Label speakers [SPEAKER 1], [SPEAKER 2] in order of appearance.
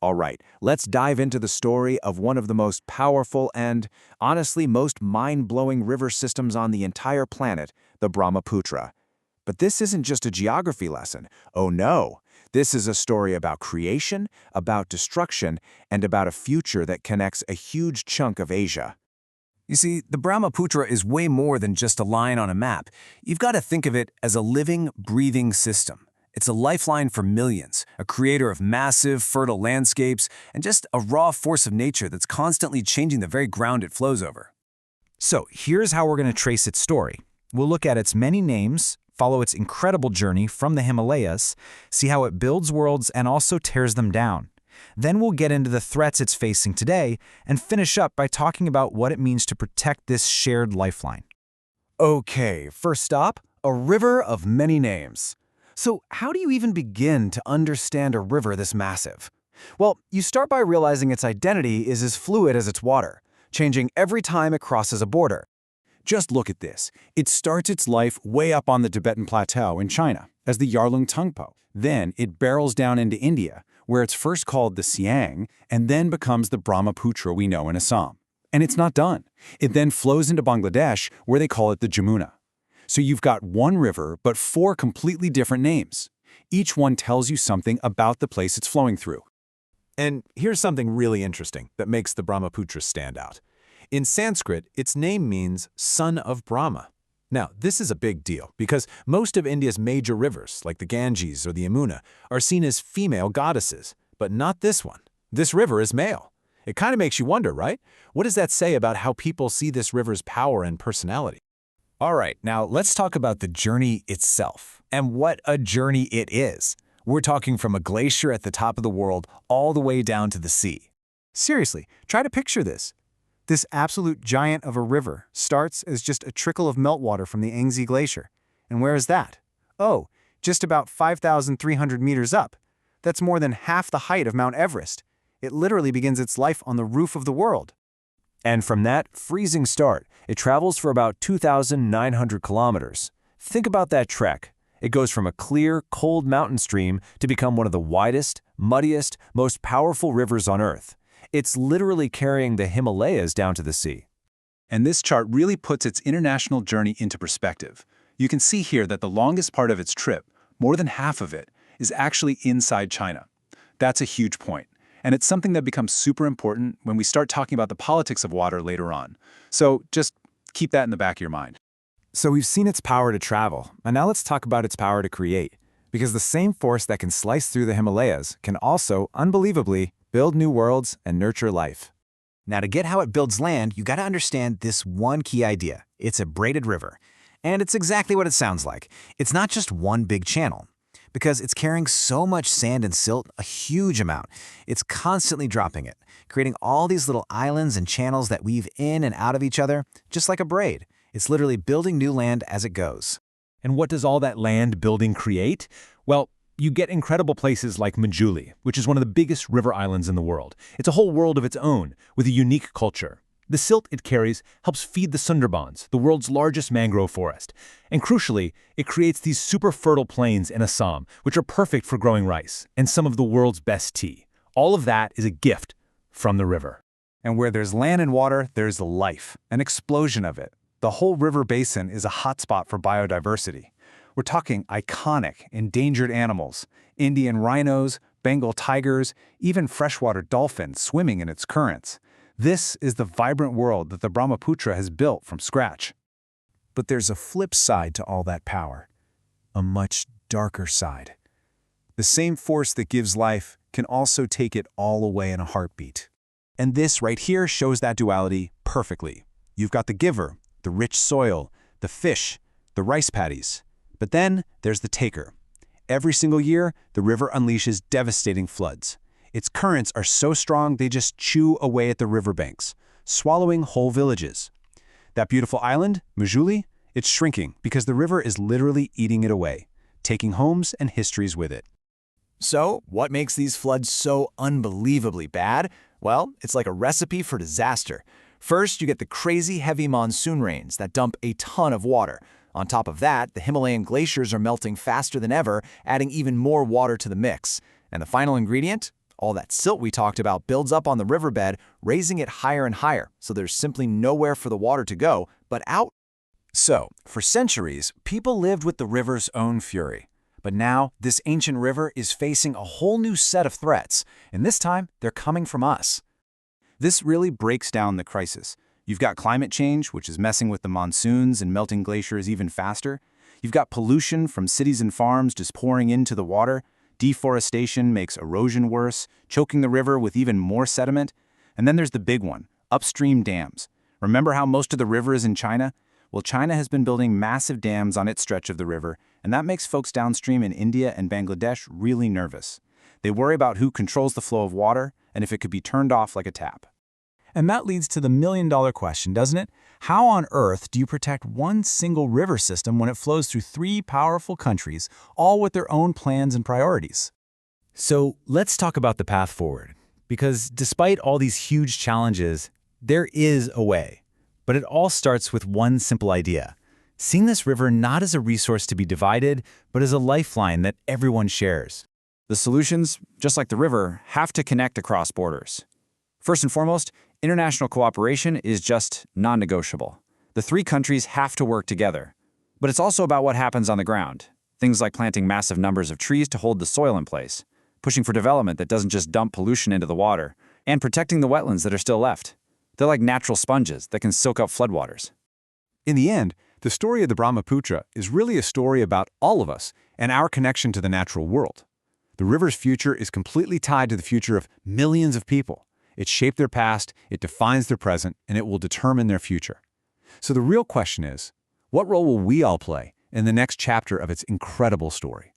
[SPEAKER 1] All right, let's dive into the story of one of the most powerful and, honestly, most mind-blowing river systems on the entire planet, the Brahmaputra. But this isn't just a geography lesson. Oh no, this is a story about creation, about destruction, and about a future that connects a huge chunk of Asia. You see, the Brahmaputra is way more than just a line on a map. You've got to think of it as a living, breathing system. It's a lifeline for millions, a creator of massive, fertile landscapes, and just a raw force of nature that's constantly changing the very ground it flows over. So here's how we're going to trace its story. We'll look at its many names, follow its incredible journey from the Himalayas, see how it builds worlds and also tears them down. Then we'll get into the threats it's facing today and finish up by talking about what it means to protect this shared lifeline.
[SPEAKER 2] Okay, first stop, a river of many names. So how do you even begin to understand a river this massive? Well, you start by realizing its identity is as fluid as its water, changing every time it crosses a border. Just look at this. It starts its life way up on the Tibetan plateau in China as the Yarlung Tungpo. Then it barrels down into India, where it's first called the Siang, and then becomes the Brahmaputra we know in Assam. And it's not done. It then flows into Bangladesh, where they call it the Jamuna. So you've got one river, but four completely different names. Each one tells you something about the place it's flowing through.
[SPEAKER 3] And here's something really interesting that makes the Brahmaputra stand out. In Sanskrit, its name means son of Brahma. Now, this is a big deal because most of India's major rivers, like the Ganges or the Yamuna, are seen as female goddesses, but not this one. This river is male. It kind of makes you wonder, right? What does that say about how people see this river's power and personality?
[SPEAKER 1] All right, now let's talk about the journey itself. And what a journey it is. We're talking from a glacier at the top of the world all the way down to the sea.
[SPEAKER 2] Seriously, try to picture this. This absolute giant of a river starts as just a trickle of meltwater from the Yangtze Glacier. And where is that? Oh, just about 5,300 meters up. That's more than half the height of Mount Everest. It literally begins its life on the roof of the world.
[SPEAKER 1] And from that freezing start, it travels for about 2,900 kilometers. Think about that trek. It goes from a clear, cold mountain stream to become one of the widest, muddiest, most powerful rivers on Earth. It's literally carrying the Himalayas down to the sea.
[SPEAKER 4] And this chart really puts its international journey into perspective. You can see here that the longest part of its trip, more than half of it, is actually inside China. That's a huge point. And it's something that becomes super important when we start talking about the politics of water later on. So just keep that in the back of your mind.
[SPEAKER 1] So we've seen its power to travel, and now let's talk about its power to create. Because the same force that can slice through the Himalayas can also, unbelievably, build new worlds and nurture life.
[SPEAKER 5] Now, to get how it builds land, you got to understand this one key idea. It's a braided river. And it's exactly what it sounds like. It's not just one big channel. Because it's carrying so much sand and silt, a huge amount. It's constantly dropping it, creating all these little islands and channels that weave in and out of each other, just like a braid. It's literally building new land as it goes.
[SPEAKER 3] And what does all that land building create? Well, you get incredible places like Majuli, which is one of the biggest river islands in the world. It's a whole world of its own, with a unique culture. The silt it carries helps feed the Sundarbans, the world's largest mangrove forest. And crucially, it creates these super fertile plains in Assam, which are perfect for growing rice and some of the world's best tea. All of that is a gift from the river.
[SPEAKER 2] And where there's land and water, there's life, an explosion of it. The whole river basin is a hotspot for biodiversity. We're talking iconic, endangered animals, Indian rhinos, Bengal tigers, even freshwater dolphins swimming in its currents. This is the vibrant world that the Brahmaputra has built from scratch.
[SPEAKER 1] But there's a flip side to all that power, a much darker side. The same force that gives life can also take it all away in a heartbeat. And this right here shows that duality perfectly. You've got the giver, the rich soil, the fish, the rice paddies. But then there's the taker. Every single year, the river unleashes devastating floods. Its currents are so strong they just chew away at the riverbanks, swallowing whole villages. That beautiful island, Majuli, it's shrinking because the river is literally eating it away, taking homes and histories with it.
[SPEAKER 5] So, what makes these floods so unbelievably bad? Well, it's like a recipe for disaster. First, you get the crazy heavy monsoon rains that dump a ton of water. On top of that, the Himalayan glaciers are melting faster than ever, adding even more water to the mix. And the final ingredient?
[SPEAKER 2] All that silt we talked about builds up on the riverbed, raising it higher and higher, so there's simply nowhere for the water to go but out. So, for centuries, people lived with the river's own fury. But now, this ancient river is facing a whole new set of threats, and this time, they're coming from us.
[SPEAKER 1] This really breaks down the crisis. You've got climate change, which is messing with the monsoons and melting glaciers even faster. You've got pollution from cities and farms just pouring into the water. Deforestation makes erosion worse, choking the river with even more sediment. And then there's the big one, upstream dams. Remember how most of the river is in China? Well, China has been building massive dams on its stretch of the river, and that makes folks downstream in India and Bangladesh really nervous. They worry about who controls the flow of water and if it could be turned off like a tap.
[SPEAKER 2] And that leads to the million-dollar question, doesn't it? How on earth do you protect one single river system when it flows through three powerful countries, all with their own plans and priorities?
[SPEAKER 3] So let's talk about the path forward, because despite all these huge challenges, there is a way. But it all starts with one simple idea: seeing this river not as a resource to be divided, but as a lifeline that everyone shares.
[SPEAKER 1] The solutions, just like the river, have to connect across borders. First and foremost, international cooperation is just non-negotiable. The three countries have to work together. But it's also about what happens on the ground. Things like planting massive numbers of trees to hold the soil in place, pushing for development that doesn't just dump pollution into the water, and protecting the wetlands that are still left. They're like natural sponges that can soak up floodwaters.
[SPEAKER 4] In the end, the story of the Brahmaputra is really a story about all of us and our connection to the natural world. The river's future is completely tied to the future of millions of people. It shaped their past, it defines their present, and it will determine their future. So the real question is, what role will we all play in the next chapter of its incredible story?